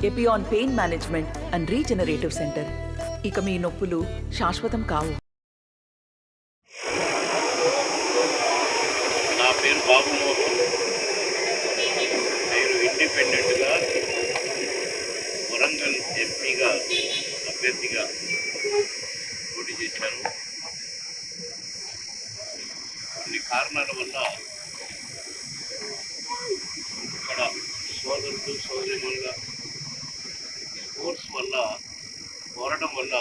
Epione pain management and regenerative centre. ఇక మీ నొప్పులు శాశ్వతం కావు. నా పేరు బాబు మోహన్. నేను ఇండిపెండెంట్గా వరంగల్ ఎంపీగా అభ్యర్థిగా పోటీ చేశాను. కొన్ని కారణాల వల్ల ఇక్కడ సోదరుడు సోదరిమణుల ఫోర్స్ వల్ల కోరడం వల్ల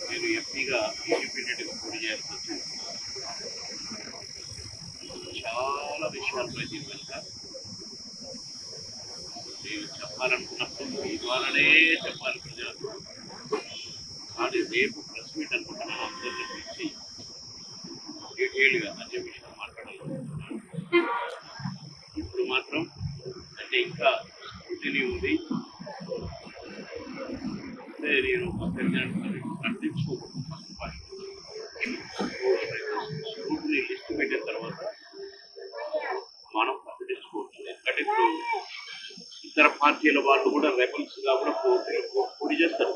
నేను ఎంపీగా ఇండిపెండెంట్గా పోటీ చేయాల్సి వచ్చింది. చాలా విషయాలపై దీనివల్ల నేను చెప్పాలనుకున్నప్పుడు ఇవాళనే చెప్పాలి ప్రజలకు. కానీ రేపు ప్రెస్ మీట్ అనుకుంటున్నాను, అందరినీ పిలిచి డీటెయిల్గా అన్ని విషయాలు మాట్లాడాలనుకుంటున్నాను. ఇప్పుడు మాత్రం అంటే ఇంకా స్కూటీని ఉంది. నేను పట్టించుకోకూడదు. స్కూటీని లిస్ట్ పెట్టిన తర్వాత మనం పట్టించుకోవచ్చు. ఎందుకంటే ఇప్పుడు ఇతర పార్టీల వాళ్ళు కూడా రెబల్స్గా కూడా పోటీ చేస్తారు.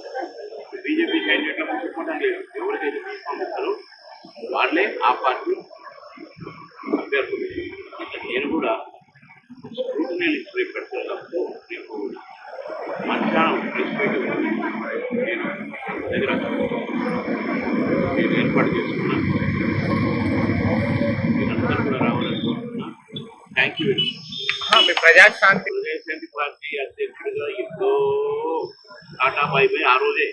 బీజేపీ క్యాండిడేట్ల ముఖ్యమంత్రి లేదు. ఎవరికైతే పంపిస్తారో వాళ్ళే ఆ పార్టీ అభ్యర్థులు. నేను కూడా స్కూటీని లిస్ట్ రేపు పెడుతున్నప్పుడు రేపు మధ్యాహ్నం ప్రెస్ మీట్ నేను దగ్గర నేను ఏర్పాటు చేసుకున్నాను. మీరందరూ కూడా రావాలని కోరుతున్నాను. Thank you very much. మీ ప్రజాశాంతి పార్టీ అధ్యక్షుడిగా ఎంతో టాటా బాయ్ ఆ రోజే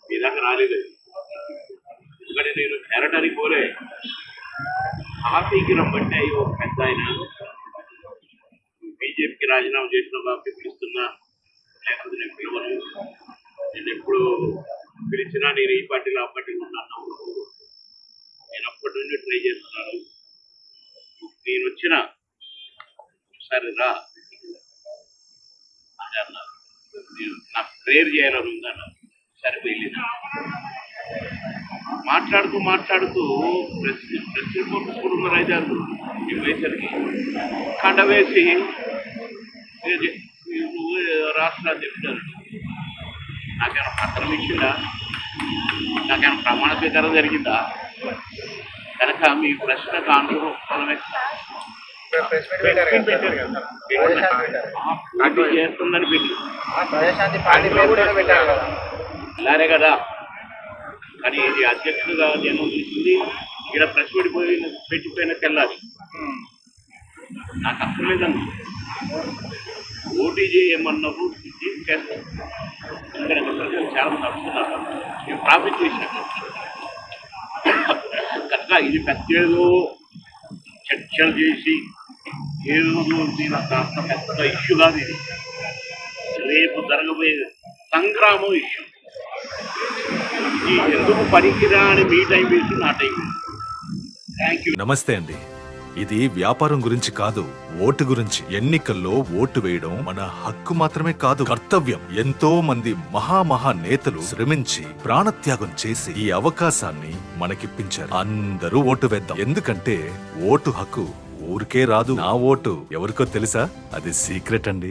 మీ దాకా రాలేదు. ఎందుకంటే నేను చేరడానికి పోలే, కాఫీకి రమ్మంటే ఒక పెద్ద ఆయన బీజేపీకి రాజీనామా చేసిన కాబట్టి పిలుస్తున్నా, లేకపోతే నేను పిలవను. నేను ఎప్పుడు పిలిచినా నేను ఈ పార్టీలో ఆ పార్టీలో ఉన్నాను. నేను అప్పటి నుండి ట్రై చేస్తున్నాను. నేను వచ్చిన సరే రా అని అన్నారు. నేను నా ప్రేయర్ చేయాలని ఉందన్నారు. సరిపోయింది. మాట్లాడుతూ ప్రెస్ రిపోర్ట్ కూడా ఉన్నారు. ఐదారు నేను వేసరికి కండ వేసి నువ్వు రాష్ట్ర అధ్యక్షుడు నాకేమైనా పత్రం ఇచ్చిందా, నాకేమైనా ప్రమాణ స్వీకారం జరిగిందా? కనుక మీ ప్రశ్నకు అనుకూలమే చేస్తుందని పెట్టి ఇలానే కదా. కానీ ఇది అధ్యక్షుడిగా నేను తీసుకుంది ఇక్కడ ప్రెస్ పెట్టిపోయిన తెల్లాలి. నాకు అర్థం లేదన్నా. పోటీ చేయమన్నప్పుడు చేస్తాను. ఎందుకంటే ప్రజలు చాలా మంది అడుగుతున్నారు. నేను ప్రాఫిట్ చేశాను కనుక ఇది పెద్ద చర్చలు చేసి ఏదో దీని అంత పెద్ద ఇష్యూ కాదు. ఇది రేపు జరగబోయే సంగ్రామం ఇష్యూ. ఈ ఎందుకు పనికిరాని మీ టైం వేసి నా టైం వేసి. Thank you. నమస్తే అండి. ఇది వ్యాపారం గురించి కాదు, ఓటు గురించి. ఎన్నికల్లో ఓటు వేయడం మన హక్కు మాత్రమే కాదు, కర్తవ్యం. ఎంతో మంది మహా నేతలు శ్రమించి ప్రాణత్యాగం చేసి ఈ అవకాశాన్ని మనకిప్పించారు. అందరూ ఓటు వేద్దాం. ఎందుకంటే ఓటు హక్కు ఊరికే రాదు. నా ఓటు ఎవరికో తెలుసా? అది సీక్రెట్ అండి.